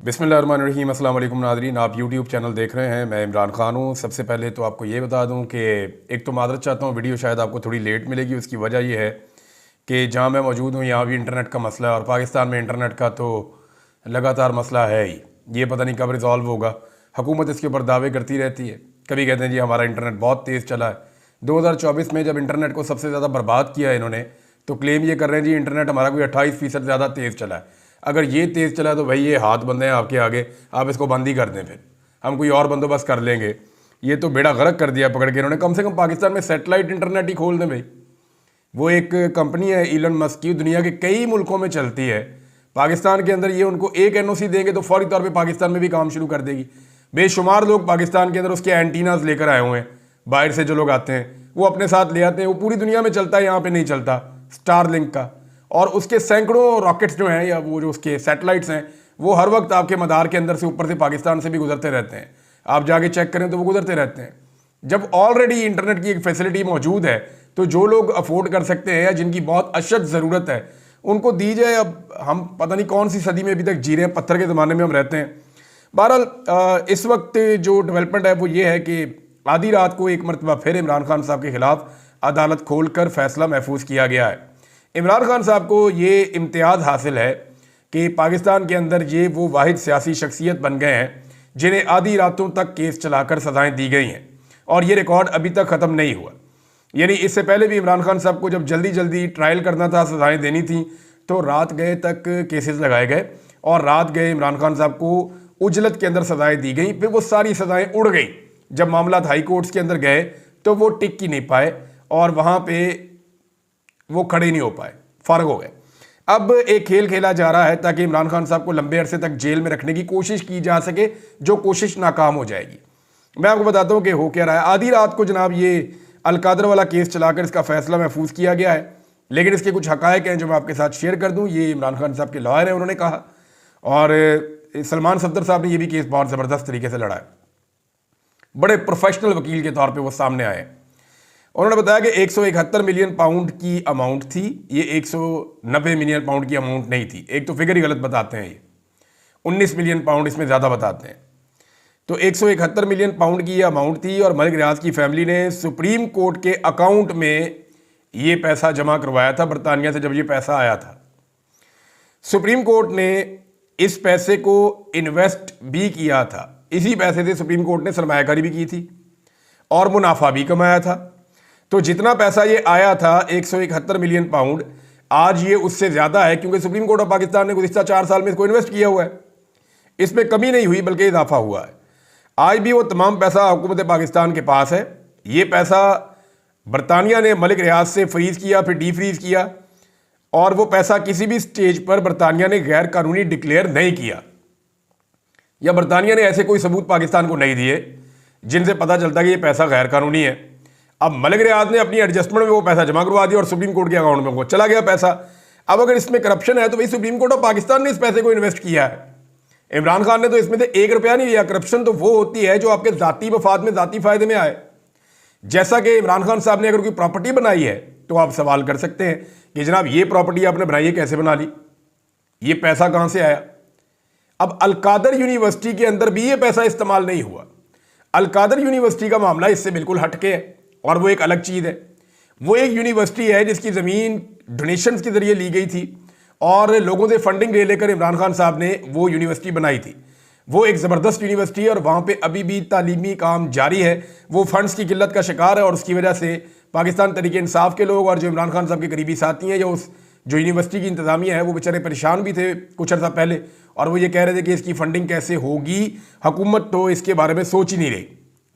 बिस्मिल्लाहिर्रहमानिर्रहीम। अस्सलाम वालेकुम नाज़रीन, आप यूट्यूब चैनल देख रहे हैं। मैं इमरान खान हूँ। सबसे पहले तो आपको ये बता दूँ कि एक तो माज़रत चाहता हूँ, वीडियो शायद आपको थोड़ी लेट मिलेगी। उसकी वजह ये है कि जहाँ मैं मौजूद हूँ यहाँ भी इंटरनेट का मसला है और पाकिस्तान में इंटरनेट का तो लगातार मसला है ही। ये पता नहीं कब रिज़ॉल्व होगा। हुकूमत इसके ऊपर दावे करती रहती है, कभी कहते हैं जी हमारा इंटरनेट बहुत तेज़ चला है। 2024 में जब इंटरनेट को सबसे ज़्यादा बर्बाद किया है इन्होंने, तो क्लेम ये कर रहे हैं जी इंटरनेट हमारा कोई 28% ज़्यादा तेज़ चला है। अगर ये तेज़ चला है तो भाई ये हाथ बंदे हैं आपके आगे, आप इसको बंद ही कर दें, फिर हम कोई और बंदोबस्त कर लेंगे। ये तो बेड़ा गर्क कर दिया पकड़ के इन्होंने। कम से कम पाकिस्तान में सेटेलाइट इंटरनेट ही खोल दें भाई। वो एक कंपनी है इलन मस्क की, दुनिया के कई मुल्कों में चलती है। पाकिस्तान के अंदर ये उनको एक एनओसी देंगे तो फौरी तौर पे पाकिस्तान में भी काम शुरू कर देगी। बेशुमार लोग पाकिस्तान के अंदर उसके एंटीनाज लेकर आए हुए हैं, बाहर से जो लोग आते हैं वो अपने साथ ले आते हैं। वो पूरी दुनिया में चलता है, यहाँ पे नहीं चलता स्टारलिंक का। और उसके सैकड़ों रॉकेट्स जो हैं या वो जो उसके सैटेलाइट्स हैं वो हर वक्त आपके मदार के अंदर से ऊपर से पाकिस्तान से भी गुजरते रहते हैं। आप जाके चेक करें तो वो गुजरते रहते हैं। जब ऑलरेडी इंटरनेट की एक फैसिलिटी मौजूद है तो जो लोग अफोर्ड कर सकते हैं या जिनकी बहुत अशद ज़रूरत है उनको दी जाए। अब हम पता नहीं कौन सी सदी में अभी तक जी रहे हैं, पत्थर के ज़माने में हम रहते हैं। बहरहाल इस वक्त जो डेवलपमेंट है वो ये है कि आधी रात को एक मरतबा फिर इमरान खान साहब के खिलाफ अदालत खोल कर फैसला महफूज किया गया है। इमरान खान साहब को ये इम्तियाज़ हासिल है कि पाकिस्तान के अंदर ये वो वाहिद सियासी शख्सियत बन गए हैं जिन्हें आधी रातों तक केस चलाकर सज़ाएं दी गई हैं और ये रिकॉर्ड अभी तक ख़त्म नहीं हुआ। यानी इससे पहले भी इमरान खान साहब को जब जल्दी जल्दी ट्रायल करना था, सज़ाएं देनी थी, तो रात गए तक केसेस लगाए गए और रात गए इमरान खान साहब को उजलत के अंदर सज़ाएं दी गई। फिर वो सारी सज़ाएं उड़ गई। जब मामला हाई कोर्ट्स के अंदर गए तो वो टिक ही नहीं पाए और वहाँ पे वो खड़े नहीं हो पाए, फारग हो गए। अब एक खेल खेला जा रहा है ताकि इमरान खान साहब को लंबे अरसे तक जेल में रखने की कोशिश की जा सके, जो कोशिश नाकाम हो जाएगी। मैं आपको बताता हूँ कि हो क्या रहा है। आधी रात को जनाब ये अलकादर वाला केस चलाकर इसका फैसला महफूज किया गया है, लेकिन इसके कुछ हकायक हैं जो मैं आपके साथ शेयर कर दूँ। ये इमरान खान साहब के लॉयर हैं, उन्होंने कहा, और सलमान सफदर साहब ने ये भी केस बहुत ज़बरदस्त तरीके से लड़ा है। बड़े प्रोफेशनल वकील के तौर पे वो सामने आए। उन्होंने बताया कि 171 मिलियन पाउंड की अमाउंट थी, ये 190 मिलियन पाउंड की अमाउंट नहीं थी। एक तो फिगर ही गलत बताते हैं, ये 19 मिलियन पाउंड इसमें ज़्यादा बताते हैं। तो 171 मिलियन पाउंड की ये अमाउंट थी और मलिक रियाज की फैमिली ने सुप्रीम कोर्ट के अकाउंट में ये पैसा जमा करवाया था बरतानिया से। जब ये पैसा आया था, सुप्रीम कोर्ट ने इस पैसे को इन्वेस्ट भी किया था। इसी पैसे से सुप्रीम कोर्ट ने सरमायाकारी भी की थी और मुनाफा भी कमाया था। तो जितना पैसा ये आया था 171 मिलियन पाउंड, आज ये उससे ज़्यादा है, क्योंकि सुप्रीम कोर्ट ऑफ पाकिस्तान ने गुज़िश्ता 4 साल में इसको इन्वेस्ट किया हुआ है। इसमें कमी नहीं हुई बल्कि इजाफा हुआ है। आज भी वो तमाम पैसा हुकूमत पाकिस्तान के पास है। ये पैसा बरतानिया ने मलिक रियाज से फ्रीज़ किया, फिर डी फ्रीज़ किया, और वो पैसा किसी भी स्टेज पर बरतानिया ने गैर कानूनी डिक्लेयर नहीं किया या बरतानिया ने ऐसे कोई सबूत पाकिस्तान को नहीं दिए जिनसे पता चलता कि ये पैसा गैर कानूनी है। अब मलिक रियाज ने अपनी एडजस्टमेंट में वो पैसा जमा करवा दिया और सुप्रीम कोर्ट के अकाउंट में वो चला गया पैसा। अब अगर इसमें करप्शन है तो भाई सुप्रीम कोर्ट ऑफ पाकिस्तान ने इस पैसे को इन्वेस्ट किया है। इमरान खान ने तो इसमें से 1 रुपया नहीं लिया। करप्शन तो वो होती है जो आपके ज़ाती मफाद में, ज़ाती फ़ायदे में आए। जैसा कि इमरान खान साहब ने अगर कोई प्रॉपर्टी बनाई है तो आप सवाल कर सकते हैं कि जनाब ये प्रॉपर्टी आपने बनाई है, कैसे बना ली, ये पैसा कहाँ से आया। अब अलकादर यूनिवर्सिटी के अंदर भी ये पैसा इस्तेमाल नहीं हुआ। अलकादर यूनिवर्सिटी का मामला इससे बिल्कुल हटके है और वो एक अलग चीज़ है। वो एक यूनिवर्सिटी है जिसकी ज़मीन डोनेशंस के ज़रिए ली गई थी और लोगों से फंडिंग ले लेकर इमरान खान साहब ने वो यूनिवर्सिटी बनाई थी। वो एक ज़बरदस्त यूनिवर्सिटी है और वहाँ पे अभी भी तालीमी काम जारी है। वो फंड्स की किल्लत का शिकार है और उसकी वजह से पाकिस्तान तहरीक इंसाफ के लोग और जो इमरान खान साहब के करीबी साथी हैं, जो यूनिवर्सिटी की इंतज़ामिया है, वो बेचारे परेशान भी थे कुछ अर्सा पहले, और वो ये कह रहे थे कि इसकी फंडिंग कैसे होगी, हुकूमत तो इसके बारे में सोच ही नहीं रही।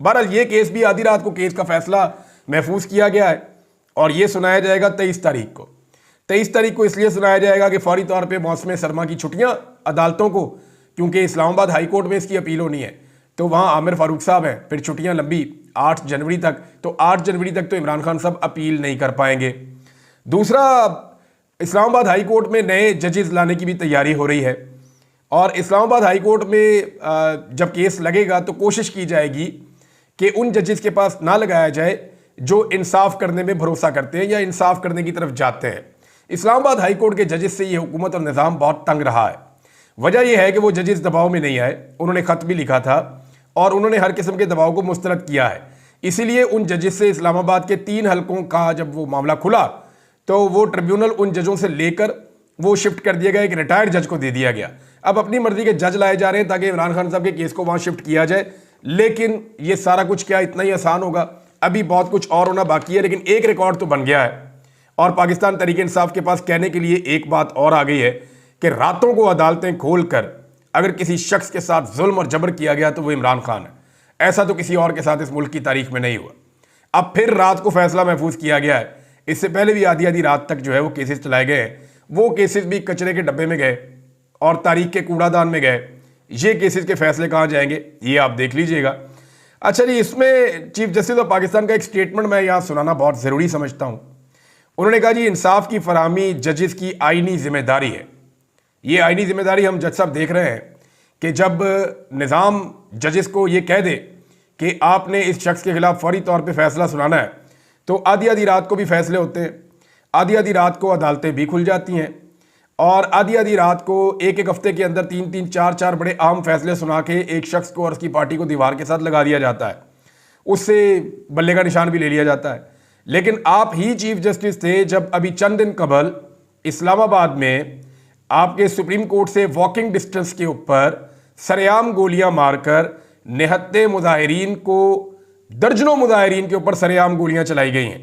बहरहाल ये केस भी आधी रात को केस का फैसला महफूज किया गया है और ये सुनाया जाएगा 23 तारीख को। 23 तारीख को इसलिए सुनाया जाएगा कि फौरी तौर पे मौसम सरमा की छुट्टियां अदालतों को, क्योंकि इस्लामाबाद हाई कोर्ट में इसकी अपील होनी है, तो वहाँ आमिर फारूक साहब हैं, फिर छुट्टियां लंबी 8 जनवरी तक। तो 8 जनवरी तक तो इमरान खान साहब अपील नहीं कर पाएंगे। दूसरा, इस्लामाबाद हाई कोर्ट में नए जजेस लाने की भी तैयारी हो रही है और इस्लामाबाद हाई कोर्ट में जब केस लगेगा तो कोशिश की जाएगी कि उन जजेस के पास ना लगाया जाए जो इंसाफ करने में भरोसा करते हैं या इंसाफ करने की तरफ जाते हैं। इस्लामाबाद हाई कोर्ट के जजेस से ये हुकूमत और निज़ाम बहुत तंग रहा है। वजह यह है कि वो जजेस दबाव में नहीं आए, उन्होंने ख़त भी लिखा था और उन्होंने हर किस्म के दबाव को मुस्तरद किया है। इसीलिए उन जजेस से इस्लामाबाद के 3 हलकों का जब वो मामला खुला तो वो ट्रिब्यूनल उन जजों से लेकर वो शिफ्ट कर दिया गया, एक रिटायर्ड जज को दे दिया गया। अब अपनी मर्जी के जज लाए जा रहे हैं ताकि इमरान खान साहब के केस को वहाँ शिफ्ट किया जाए। लेकिन ये सारा कुछ क्या इतना ही आसान होगा? अभी बहुत कुछ और होना बाकी है, लेकिन एक रिकॉर्ड तो बन गया है। और पाकिस्तान तहरीक इंसाफ के पास कहने के लिए एक बात और आ गई है कि रातों को अदालतें खोलकर अगर किसी शख्स के साथ जुल्म और जबर किया गया तो वो इमरान खान है। ऐसा तो किसी और के साथ इस मुल्क की तारीख में नहीं हुआ। अब फिर रात को फैसला महफूज किया गया है। इससे पहले भी आधी आधी रात तक जो है वो केसेस चलाए गए हैं। वो केसेस भी कचरे के डब्बे में गए और तारीख के कूड़ादान में गए। ये केसेस के फैसले कहाँ जाएंगे ये आप देख लीजिएगा। अच्छा जी, इसमें चीफ जस्टिस ऑफ पाकिस्तान का एक स्टेटमेंट मैं यहाँ सुनाना बहुत ज़रूरी समझता हूँ। उन्होंने कहा जी, इंसाफ की फराहमी जजेस की आईनी जिम्मेदारी है। ये आईनी जिम्मेदारी हम जज साहब देख रहे हैं कि जब निज़ाम जजेस को ये कह दे कि आपने इस शख्स के खिलाफ फौरी तौर पे फैसला सुनाना है तो आधी आधी रात को भी फैसले होते हैं, आधी आधी रात को अदालतें भी खुल जाती हैं और आधी आधी रात को एक एक हफ्ते के अंदर 3-3, 4-4 बड़े अहम फैसले सुना के एक शख्स को और उसकी पार्टी को दीवार के साथ लगा दिया जाता है, उससे बल्ले का निशान भी ले लिया जाता है। लेकिन आप ही चीफ जस्टिस थे जब अभी चंद दिन कबल इस्लामाबाद में आपके सुप्रीम कोर्ट से वॉकिंग डिस्टेंस के ऊपर सरेआम गोलियां मारकर निहत्ते मुजाहिरीन को, दर्जनों मुजाहिरीन के ऊपर सरेआम गोलियां चलाई गई हैं,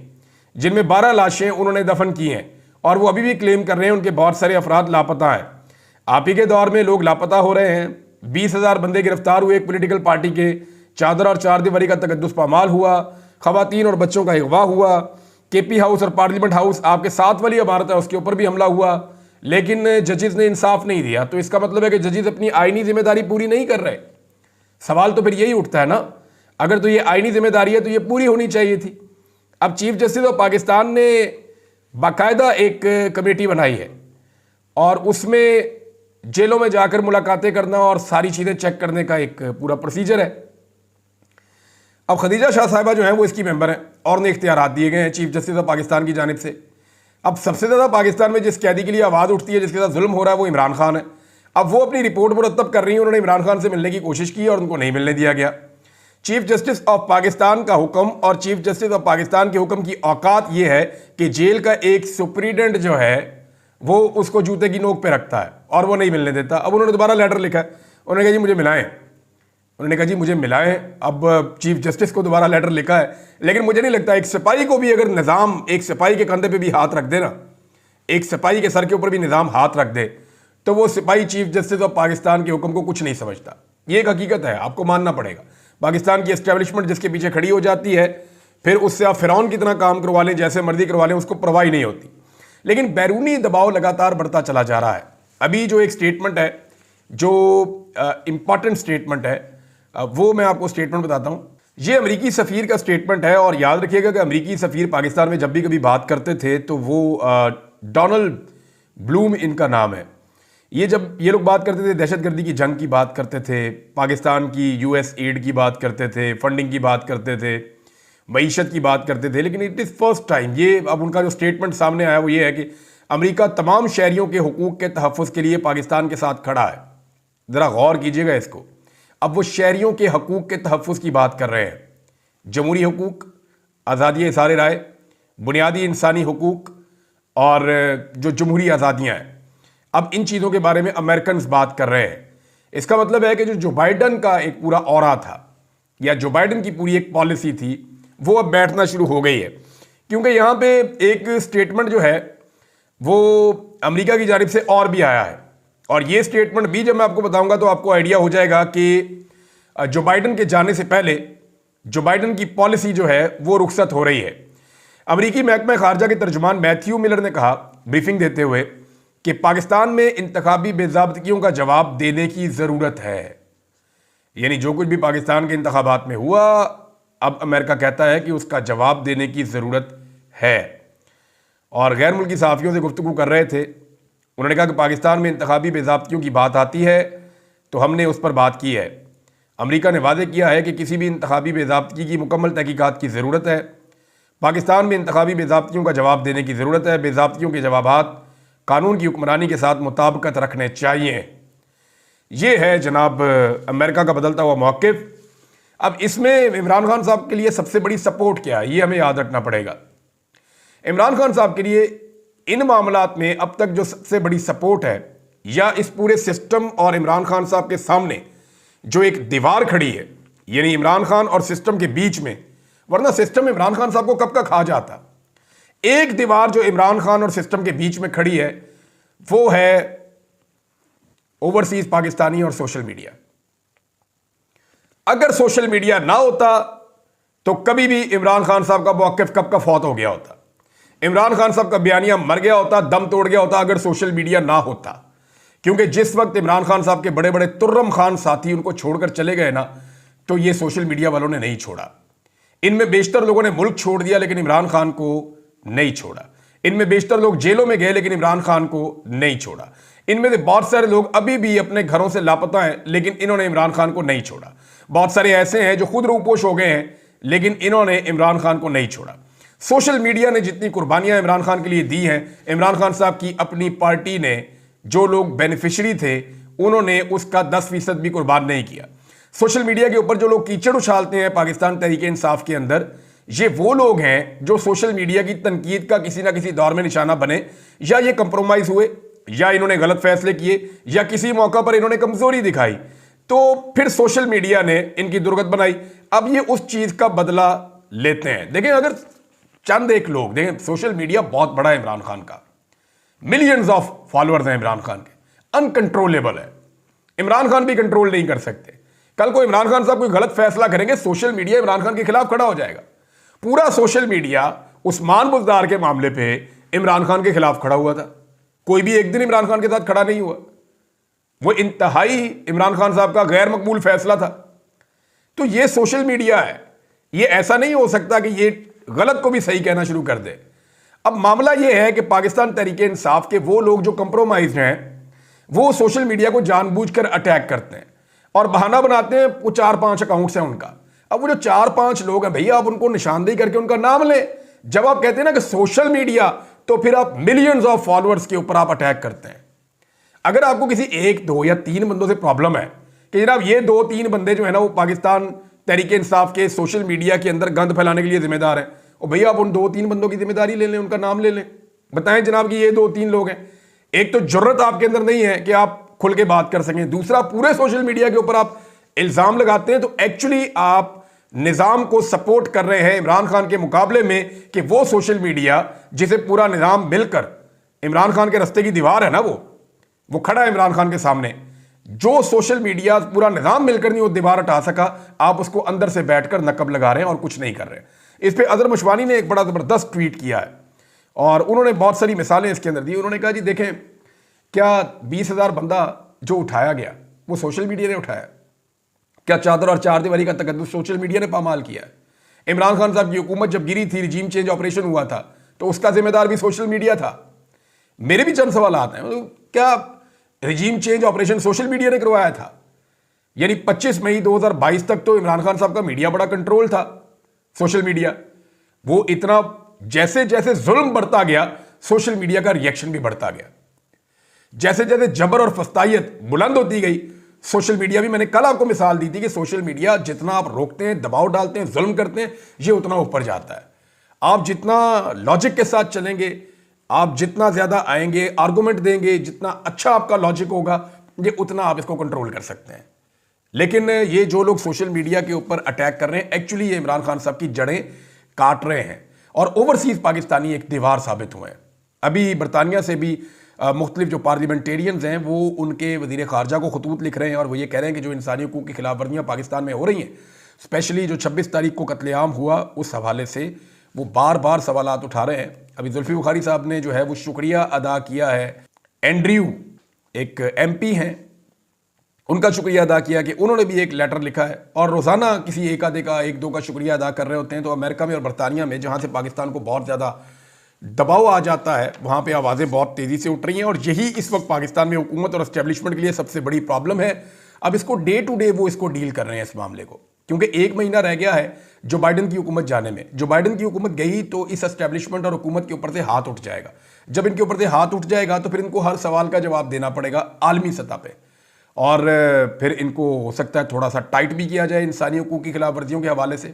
जिनमें 12 लाशें उन्होंने दफन की हैं और वो अभी भी क्लेम कर रहे हैं उनके बहुत सारे अफराद लापता हैं। आप ही के दौर में लोग लापता हो रहे हैं। 20,000 बंदे गिरफ्तार हुए एक पोलिटिकल पार्टी के, चादर और चारदीवारी का तकद्दुस पामाल हुआ, खवातीन और बच्चों का अगवा हुआ, केपी हाउस और पार्लियामेंट हाउस आपके साथ वाली इमारत है उसके ऊपर भी हमला हुआ, लेकिन जजेस ने इंसाफ नहीं दिया। तो इसका मतलब है कि जजेस अपनी आईनी जिम्मेदारी पूरी नहीं कर रहे। सवाल तो फिर यही उठता है ना, अगर तो ये आईनी जिम्मेदारी है तो ये पूरी होनी चाहिए थी। अब चीफ जस्टिस ऑफ पाकिस्तान ने बाकायदा एक कमेटी बनाई है और उसमें जेलों में जाकर मुलाकातें करना और सारी चीज़ें चेक करने का एक पूरा प्रोसीजर है। अब खदीजा शाह साहिबा जो है वो इसकी मेंबर हैं और उन्हें इख्तियारात दिए गए हैं चीफ जस्टिस ऑफ पाकिस्तान की जानिब से। अब सबसे ज़्यादा पाकिस्तान में जिस कैदी के लिए आवाज़ उठती है, जिसके साथ जुल्म हो रहा है, वो इमरान खान है। अब वो अपनी रिपोर्ट मुरतब कर रही है। उन्होंने इमरान खान से मिलने की कोशिश की और उनको नहीं मिलने दिया गया। चीफ जस्टिस ऑफ पाकिस्तान का हुक्म और चीफ जस्टिस ऑफ पाकिस्तान के हुक्म की औकात ये है कि जेल का एक सुप्रीडेंट जो है वो उसको जूते की नोक पे रखता है और वो नहीं मिलने देता। अब उन्होंने दोबारा लेटर लिखा है, उन्होंने कहा जी मुझे मिलाएं। उन्होंने कहा जी मुझे मिलाएं। अब चीफ जस्टिस को दोबारा लेटर लिखा है, लेकिन मुझे नहीं लगता एक सिपाही को भी अगर निज़ाम एक सिपाही के कंधे पे भी हाथ रख दे ना, एक सिपाही के सर के ऊपर भी निज़ाम हाथ रख दे तो वो सिपाही चीफ जस्टिस ऑफ पाकिस्तान के हुक्म को कुछ नहीं समझता। ये एक हकीकत है, आपको मानना पड़ेगा। पाकिस्तान की एस्टेब्लिशमेंट जिसके पीछे खड़ी हो जाती है, फिर उससे आप फिरौन की तरह काम करवा लें, जैसे मर्जी करवा लें, उसको परवाह नहीं होती। लेकिन बैरूनी दबाव लगातार बढ़ता चला जा रहा है। अभी जो एक स्टेटमेंट है, जो इंपॉर्टेंट स्टेटमेंट है, वो मैं आपको स्टेटमेंट बताता हूँ। ये अमेरिकी सफ़ीर का स्टेटमेंट है और याद रखिएगा कि अमेरिकी सफ़ीर पाकिस्तान में जब भी कभी बात करते थे तो वो डोनाल्ड ब्लूम इनका नाम है। ये जब ये लोग बात करते थे दहशतगर्दी की जंग की बात करते थे, पाकिस्तान की यूएस एड की बात करते थे, फंडिंग की बात करते थे, मईशत की बात करते थे। लेकिन इट इज़ फर्स्ट टाइम ये अब उनका जो स्टेटमेंट सामने आया वो ये है कि अमेरिका तमाम शहरियों के हुकूक के तहफ़्फ़ुज़ के लिए पाकिस्तान के साथ खड़ा है। ज़रा गौर कीजिएगा इसको। अब वो शहरियों के हकूक़ के तहफ़्फ़ुज़ की बात कर रहे हैं। जमहूरी हुकूक, आज़ादी इज़हार राय, बुनियादी इंसानी हुकूक और जो जमहूरी आज़ादियाँ हैं, अब इन चीज़ों के बारे में अमेरिकन बात कर रहे हैं। इसका मतलब है कि जो बाइडन का एक पूरा ऑरा था या जो बाइडन की पूरी एक पॉलिसी थी वो अब बैठना शुरू हो गई है, क्योंकि यहाँ पे एक स्टेटमेंट जो है वो अमेरिका की जानिब से और भी आया है। और ये स्टेटमेंट भी जब मैं आपको बताऊंगा तो आपको आइडिया हो जाएगा कि जो बाइडन के जाने से पहले जो बाइडन की पॉलिसी जो है वो रुखसत हो रही है। अमेरिकी महकमा खारजा के तर्जुमान मैथ्यू मिलर ने कहा ब्रीफिंग देते हुए कि पाकिस्तान में इंतखाबी बेज़ाब्तियों का जवाब देने की ज़रूरत है। यानी जो कुछ भी पाकिस्तान के इंतखाबात में हुआ, अब अमेरिका कहता है कि उसका जवाब देने की ज़रूरत है। और गैर मुल्की सहाफ़ियों से गुफ्तगू कर रहे थे, उन्होंने कहा कि पाकिस्तान में इंतखाबी बेज़ाब्तियों की बात आती है तो हमने उस पर बात की है। अमेरिका ने वादे किया है कि किसी भी इंतखाबी बेज़ाब्ती की मुकम्मल तहकीकात की ज़रूरत है। पाकिस्तान में इंतखाबी बेज़ाब्तियों का जवाब देने की ज़रूरत है। बेज़ाब्तियों के जवाबात कानून की हुक्मरानी के साथ मुताबिकत रखने चाहिए। ये है जनाब अमेरिका का बदलता हुआ मौक़िफ़। अब इसमें इमरान खान साहब के लिए सबसे बड़ी सपोर्ट क्या है, ये हमें याद रखना पड़ेगा। इमरान खान साहब के लिए इन मामलात में अब तक जो सबसे बड़ी सपोर्ट है, या इस पूरे सिस्टम और इमरान खान साहब के सामने जो एक दीवार खड़ी है, यानी इमरान खान और सिस्टम के बीच में, वरना सिस्टम इमरान खान साहब को कब का खा जाता। एक दीवार जो इमरान खान और सिस्टम के बीच में खड़ी है वो है ओवरसीज पाकिस्तानी और सोशल मीडिया। अगर सोशल मीडिया ना होता तो कभी भी इमरान खान साहब का मौक़िफ़ कब का फौत हो गया होता, इमरान खान साहब का बयानिया मर गया होता, दम तोड़ गया होता, अगर सोशल मीडिया ना होता। क्योंकि जिस वक्त इमरान खान साहब के बड़े बड़े तुर्रम खान साथी उनको छोड़कर चले गए ना, तो ये सोशल मीडिया वालों ने नहीं छोड़ा। इनमें बेशतर लोगों ने मुल्क छोड़ दिया लेकिन इमरान खान को नहीं छोड़ा। इनमें बेशतर लोग जेलों में गए लेकिन इमरान खान को नहीं छोड़ा। इनमें से बहुत सारे लोग अभी भी अपने घरों से लापता हैं लेकिन इन्होंने इमरान खान को नहीं छोड़ा। बहुत सारे ऐसे हैं जो खुद रूपोश हो गए हैं लेकिन इन्होंने इमरान खान को नहीं छोड़ा। सोशल मीडिया ने जितनी कुर्बानियां इमरान खान के लिए दी हैं, इमरान खान साहब की अपनी पार्टी ने जो लोग बेनिफिशरी थे उन्होंने उसका 10% भी कुर्बान नहीं किया। सोशल मीडिया के ऊपर जो लोग कीचड़ उछालते हैं पाकिस्तान तहरीक-ए-इंसाफ के अंदर, ये वो लोग हैं जो सोशल मीडिया की तनकीद का किसी ना किसी दौर में निशाना बने, या ये कंप्रोमाइज हुए, या इन्होंने गलत फैसले किए, या किसी मौका पर इन्होंने कमजोरी दिखाई, तो फिर सोशल मीडिया ने इनकी दुर्गत बनाई। अब ये उस चीज का बदला लेते हैं। देखें, अगर चंद एक लोग देखें, सोशल मीडिया बहुत बड़ा है इमरान खान का, मिलियंस ऑफ फॉलोअर्स हैं इमरान खान के, अनकंट्रोलेबल है, इमरान खान भी कंट्रोल नहीं कर सकते। कल को इमरान खान साहब कोई गलत फैसला करेंगे, सोशल मीडिया इमरान खान के खिलाफ खड़ा हो जाएगा। पूरा सोशल मीडिया उस्मान बुज़दार के मामले पे इमरान खान के खिलाफ खड़ा हुआ था, कोई भी एक दिन इमरान खान के साथ खड़ा नहीं हुआ। वो इंतहाई इमरान खान साहब का गैर मकबूल फैसला था। तो ये सोशल मीडिया है, ये ऐसा नहीं हो सकता कि ये गलत को भी सही कहना शुरू कर दे। अब मामला ये है कि पाकिस्तान तहरीक-ए-इंसाफ के वो लोग जो कंप्रोमाइज हैं वो सोशल मीडिया को जानबूझकर अटैक करते हैं और बहाना बनाते हैं वो 4-5 अकाउंट्स हैं उनका। अब वो जो 4-5 लोग हैं भैया, आप उनको निशानदेही करके उनका नाम लें। जब आप कहते हैं ना कि सोशल मीडिया, तो फिर आप मिलियंस ऑफ फॉलोअर्स के ऊपर आप अटैक करते हैं। अगर आपको किसी 1, 2 या 3 बंदों से प्रॉब्लम है कि जनाब ये 2-3 बंदे जो है ना वो पाकिस्तान तहरीक-ए-इंसाफ के सोशल मीडिया के अंदर गंद फैलाने के लिए जिम्मेदार हैं, और भैया आप उन 2-3 बंदों की जिम्मेदारी ले लें, उनका नाम ले लें, बताएं जनाब कि ये 2-3 लोग हैं। एक तो जुर्रत आपके अंदर नहीं है कि आप खुल के बात कर सकें, दूसरा पूरे सोशल मीडिया के ऊपर आप इल्जाम लगाते हैं, तो एक्चुअली आप निजाम को सपोर्ट कर रहे हैं इमरान खान के मुकाबले में कि वो सोशल मीडिया जिसे पूरा निजाम मिलकर इमरान खान के रास्ते की दीवार है ना, वो खड़ा है इमरान खान के सामने। जो सोशल मीडिया पूरा निजाम मिलकर नहीं वो दीवार हटा सका, आप उसको अंदर से बैठकर नकब लगा रहे हैं और कुछ नहीं कर रहे। इस पे अजहर मशवानी ने एक बड़ा जबरदस्त ट्वीट किया है और उन्होंने बहुत सारी मिसालें इसके अंदर दी। उन्होंने कहा जी देखें, क्या 20,000 बंदा जो उठाया गया वो सोशल मीडिया ने उठाया? क्या चादर और चार दीवारी का तकद्दुस सोशल मीडिया ने पामाल किया है? इमरान खान साहब की हुकूमत जब गिरी थी, रिजीम चेंज ऑपरेशन हुआ था, तो उसका जिम्मेदार भी सोशल मीडिया था। मेरे भी चंद सवाल आते हैं, क्या regime change operation social media ने करवाया था? यानी 25 मई 2022 तक तो इमरान खान साहब का मीडिया बड़ा कंट्रोल था, सोशल मीडिया। वो इतना जैसे जैसे जुल्म बढ़ता गया, सोशल मीडिया का रिएक्शन भी बढ़ता गया। जैसे जैसे जबर और फस्तायत बुलंद होती गई, सोशल मीडिया भी, मैंने कल आपको मिसाल दी थी कि सोशल मीडिया जितना आप रोकते हैं, दबाव डालते हैं, जुल्म करते हैं, ये उतना ऊपर जाता है। आप जितना लॉजिक के साथ चलेंगे, आप जितना ज्यादा आएंगे, आर्गुमेंट देंगे, जितना अच्छा आपका लॉजिक होगा, ये उतना आप इसको कंट्रोल कर सकते हैं। लेकिन ये जो लोग सोशल मीडिया के ऊपर अटैक कर रहे हैं, एक्चुअली ये इमरान खान साहब की जड़ें काट रहे हैं और ओवरसीज पाकिस्तानी एक दीवार साबित हुए हैं। अभी बरतानिया से भी मुख्तलिफ जो पार्लियामेंटेरियंस हैं वो उनके वज़ीर ख़ारजा को खतूत लिख रहे हैं और वो ये कह रहे हैं कि जो इंसानी हकूक़ की खिलाफ वर्जियाँ पाकिस्तान में हो रही हैं, स्पेशली जो 26 तारीख को कत्लेआम हुआ, उस हवाले से वो बार बार सवालात उठा रहे हैं। अभी जुल्फ़ी बुखारी साहब ने जो है वो शुक्रिया अदा किया है, एंड्रयू एक MP हैं, उनका शुक्रिया अदा किया कि उन्होंने भी एक लेटर लिखा है। और रोज़ाना किसी एक आधे का, एक दो का शुक्रिया अदा कर रहे होते हैं। तो अमेरिका में और बरतानिया में, जहाँ से पाकिस्तान को बहुत ज़्यादा दबाव आ जाता है, वहाँ पे आवाज़ें बहुत तेज़ी से उठ रही हैं और यही इस वक्त पाकिस्तान में हुकूमत और एस्टेब्लिशमेंट के लिए सबसे बड़ी प्रॉब्लम है। अब इसको डे टू डे वो इसको डील कर रहे हैं इस मामले को, क्योंकि 1 महीना रह गया है जो बाइडन की हुकूमत जाने में। जो बाइडन की हुकूमत गई तो इस एस्टेब्लिशमेंट और हुकूमत के ऊपर से हाथ उठ जाएगा। जब इनके ऊपर से हाथ उठ जाएगा तो फिर इनको हर सवाल का जवाब देना पड़ेगा आलमी सतह पर। और फिर इनको हो सकता है थोड़ा सा टाइट भी किया जाए इंसानी हकूक़ की खिलाफ वर्जियों के हवाले से।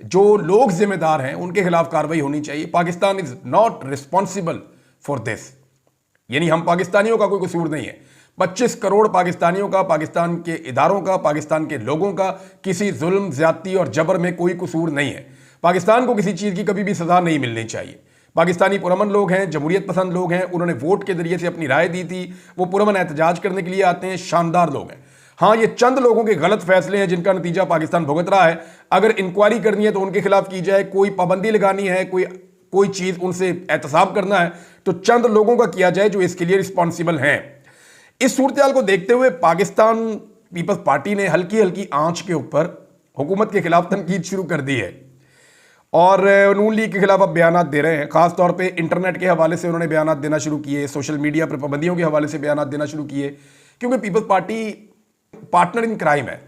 जो लोग जिम्मेदार हैं उनके खिलाफ कार्रवाई होनी चाहिए। Pakistan is not responsible for this, यानी हम पाकिस्तानियों का कोई कसूर नहीं है। 25 करोड़ पाकिस्तानियों का, पाकिस्तान के इदारों का, पाकिस्तान के लोगों का किसी जुल्म, ज्यादती और जबर में कोई कसूर नहीं है। पाकिस्तान को किसी चीज़ की कभी भी सज़ा नहीं मिलनी चाहिए। पाकिस्तानी पुरअमन लोग हैं, जमहूरियत पसंद लोग हैं, उन्होंने वोट के जरिए से अपनी राय दी थी, वो पुरअमन एहतजाज करने के लिए आते हैं, शानदार लोग हैं। हाँ, ये चंद लोगों के गलत फैसले हैं जिनका नतीजा पाकिस्तान भुगत रहा है। अगर इंक्वायरी करनी है तो उनके खिलाफ की जाए, कोई पाबंदी लगानी है, कोई चीज़ उनसे एहतसाब करना है तो चंद लोगों का किया जाए जो इसके लिए रिस्पॉन्सिबल हैं। इस सूरत को देखते हुए पाकिस्तान पीपल्स पार्टी ने हल्की हल्की आंच के ऊपर हुकूमत के खिलाफ तनकीद शुरू कर दी है और नून लीग के खिलाफ अब बयानात दे रहे हैं। खासतौर पे इंटरनेट के हवाले से उन्होंने बयानात देना शुरू किए, सोशल मीडिया पर पाबंदियों के हवाले से बयानात देना शुरू किए, क्योंकि Peoples Party partner in crime है।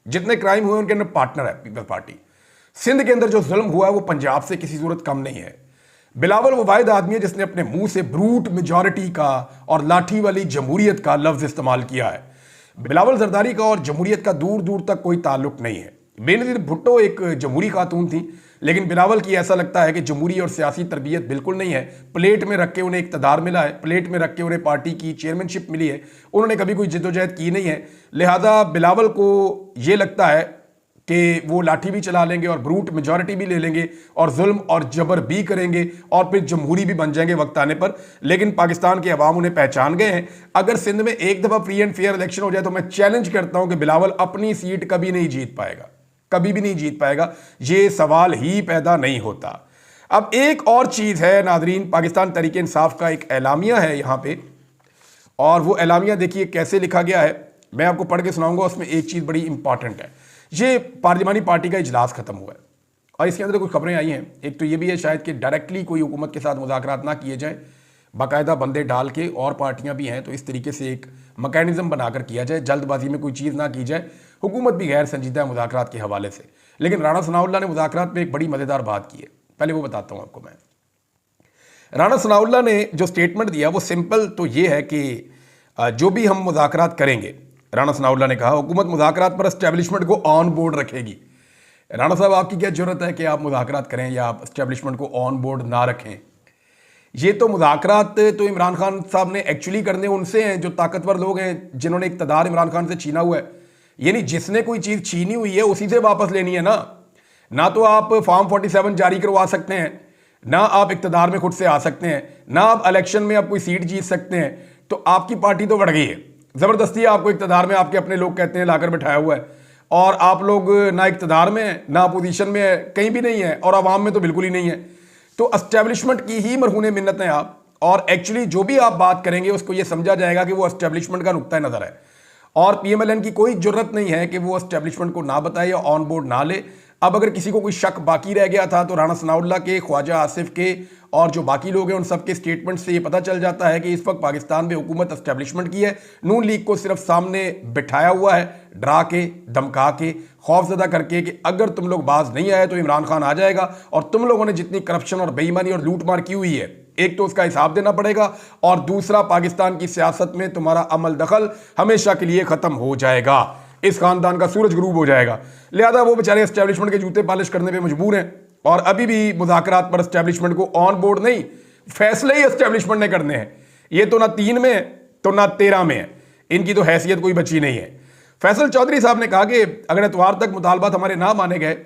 जितने क्राइम हुए उनके अंदर पार्टनर है पीपल्स पार्टी। सिंध के अंदर जो जुल्म हुआ है वो पंजाब से किसी सूरत कम नहीं है। बिलावल वो वाहिद आदमी है जिसने अपने मुंह से ब्रूट मेजॉरिटी का और लाठी वाली जमहूरियत का लफ्ज इस्तेमाल किया है। बिलावल जरदारी का और जमहूरियत का दूर दूर तक कोई ताल्लुक नहीं है। बेनज़ीर भुट्टो एक जमहूरी खातून थी, लेकिन बिलावल की ऐसा लगता है कि जमहूरी और सियासी तरबियत बिल्कुल नहीं है। प्लेट में रख के उन्हें इक़्तिदार मिला है, प्लेट में रख के उन्हें पार्टी की चेयरमैनशिप मिली है, उन्होंने कभी कोई जिद्दोजहद की नहीं है। लिहाजा बिलावल को ये लगता है कि वो लाठी भी चला लेंगे और ब्रूट मेजॉरिटी भी ले लेंगे और जुल्म और जबर भी करेंगे और फिर जमहूरी भी बन जाएंगे वक्त आने पर। लेकिन पाकिस्तान के अवाम उन्हें पहचान गए हैं। अगर सिंध में एक दफ़ा फ्री एंड फेयर इलेक्शन हो जाए तो मैं चैलेंज करता हूं कि बिलावल अपनी सीट कभी नहीं जीत पाएगा, कभी भी नहीं जीत पाएगा। ये सवाल ही पैदा नहीं होता। अब एक और चीज़ है नाजरीन, पाकिस्तान तहरीक इंसाफ का एक एलामिया है यहाँ पे, और वो एलामिया देखिए कैसे लिखा गया है, मैं आपको पढ़ के सुनाऊंगा। उसमें एक चीज़ बड़ी इंपॉर्टेंट है। ये पार्लिमानी पार्टी का इजलास खत्म हुआ है और इसके अंदर कुछ खबरें आई हैं। एक तो ये भी है शायद कि डायरेक्टली कोई हुकूमत के साथ मुज़ाकरात ना किए जाए, बाकायदा बंदे डाल के, और पार्टियां भी हैं तो इस तरीके से एक मैकेनिज्म बनाकर किया जाए, जल्दबाजी में कोई चीज़ ना की जाए। हुकूमत भी गैर संजीदा है मुज़ाकरात के हवाले से। लेकिन राणा सनाउल्लाह ने मुज़ाकरात में एक बड़ी मज़ेदार बात की है, पहले वो बताता हूँ आपको मैं। राणा सनाउल्लाह ने जो स्टेटमेंट दिया वो सिंपल तो ये है कि जो भी हम मुज़ाकरात करेंगे, राणा सनाउल्लाह ने कहा हुकूमत मुज़ाकरात पर एस्टेब्लिशमेंट को ऑन बोर्ड रखेगी। राणा साहब, आपकी क्या जरूरत है कि आप मुज़ाकरात करें या आप एस्टेब्लिशमेंट को ऑन बोर्ड ना रखें? ये तो मुज़ाकरात तो इमरान खान साहब ने एक्चुअली करने उनसे हैं जो ताकतवर लोग हैं, जिन्होंने इक़्तिदार इमरान खान से छीना हुआ है। यानी जिसने कोई चीज़ छीनी हुई है उसी से वापस लेनी है ना तो आप फॉर्म 47 जारी करवा सकते हैं, ना आप इक़्तिदार में खुद से आ सकते हैं, ना आप इलेक्शन में आप कोई सीट जीत सकते हैं। तो आपकी पार्टी तो बढ़ गई है, ज़बरदस्ती आपको इक़्तिदार में आपके अपने लोग कहते हैं लाकर बैठाया हुआ है, और आप लोग ना इक़्तिदार में है, ना अपोजिशन में है, कहीं भी नहीं है, और आवाम में तो बिल्कुल ही नहीं है। तो एस्टेब्लिशमेंट की ही मरहूने मिन्नत हैं आप, और एक्चुअली जो भी आप बात करेंगे उसको ये समझा जाएगा कि वो एस्टेब्लिशमेंट का नुक्ता नज़र है। और PMLN की कोई जरूरत नहीं है कि वो एस्टेब्लिशमेंट को ना बताए या ऑन बोर्ड ना ले। अब अगर किसी को कोई शक बाकी रह गया था तो राणा सनाउल्लाह के, ख्वाजा आसिफ के और जो बाकी लोग हैं उन सबके स्टेटमेंट से ये पता चल जाता है कि इस वक्त पाकिस्तान में हुकूमत एस्टेब्लिशमेंट की है। नून लीग को सिर्फ सामने बिठाया हुआ है, डरा के, धमका के, खौफजदा करके कि अगर तुम लोग बाज नहीं आए तो इमरान खान आ जाएगा और तुम लोगों ने जितनी करप्शन और बेईमानी और लूटमार की हुई है, एक तो उसका हिसाब देना पड़ेगा, और दूसरा पाकिस्तान की सियासत में तुम्हारा अमल दखल हमेशा के लिए खत्म हो जाएगा, इस खानदान का सूरज गुरूब हो जाएगा। लिहाजा वो बेचारे एस्टेब्लिशमेंट के जूते पॉलिश करने पे मजबूर हैं, और अभी भी मुज़ाकरात पर एस्टेब्लिशमेंट को ऑन बोर्ड नहीं, फैसले ही एस्टेब्लिशमेंट ने करने हैं। ये तो ना 3 में है तो ना 13 में है, इनकी तो हैसियत कोई बची नहीं है। फैसल चौधरी साहब ने कहा कि अगर एतवार तक मुतालबात हमारे ना माने गए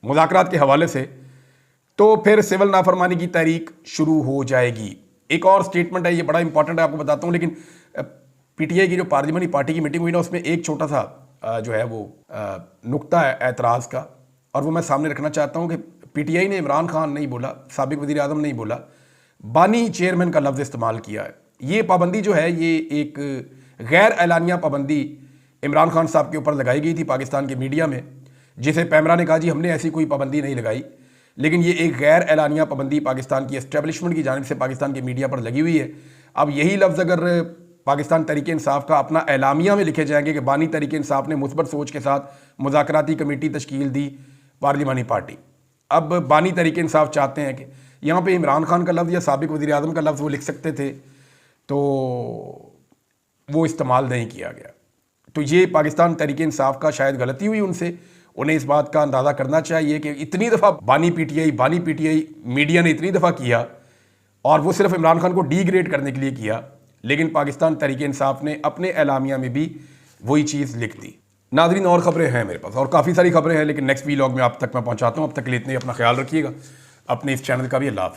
मुज़ाकरात के हवाले से तो फिर सिविल नाफरमानी की तहरीक शुरू हो जाएगी। एक और स्टेटमेंट है, ये बड़ा इंपॉर्टेंट है, आपको बताता हूँ। लेकिन PTI की जो पार्लिमानी पार्टी की मीटिंग हुई ना, उसमें एक छोटा सा जो है वो नुक्ता है एतराज़ का, और वो मैं सामने रखना चाहता हूँ कि PTI ने इमरान खान नहीं बोला, साबिक वज़ीर आज़म नहीं बोला, बानी चेयरमैन का लफ्ज़ इस्तेमाल किया है। ये पाबंदी जो है ये एक गैर एलानिया पाबंदी इमरान खान साहब के ऊपर लगाई गई थी पाकिस्तान के मीडिया में, जिसे पैमरा ने कहा जी हमने ऐसी कोई पाबंदी नहीं लगाई, लेकिन ये एक गैर एलानिया पाबंदी पाकिस्तान की एस्टेब्लिशमेंट की जानिब से पाकिस्तान के मीडिया पर लगी हुई है। अब यही लफ्ज़ अगर पाकिस्तान तहरीक इंसाफ का अपना एलामिया में लिखे जाएंगे कि बानी तहरीक इंसाफ ने मुस्बत सोच के साथ मुज़ाकराती कमेटी तश्कील दी पार्लिमानी पार्टी। अब बानी तहरीक इंसाफ चाहते हैं कि यहाँ पे इमरान खान का लफ्ज़ या साबिक वज़ीर आज़म का लफ्ज़ वो लिख सकते थे, तो वो इस्तेमाल नहीं किया गया। तो ये पाकिस्तान तहरीक इंसाफ का शायद गलती हुई उनसे। उन्हें इस बात का अंदाज़ा करना चाहिए कि इतनी दफ़ा बानी पीटीआई मीडिया ने इतनी दफ़ा किया, और वो सिर्फ इमरान खान को डीग्रेड करने के लिए किया, लेकिन पाकिस्तान तहरीक इंसाफ ने अपने एलामिया में भी वही चीज़ लिख दी। नाज़रीन, और ख़बरें हैं मेरे पास, और काफ़ी सारी ख़बरें हैं, लेकिन नेक्स्ट वीलॉग में आप तक मैं पहुँचाता हूँ। अब तक के लिए इतने, अपना ख्याल रखिएगा, अपने इस चैनल का भी। अल्लाह हाफ़िज़।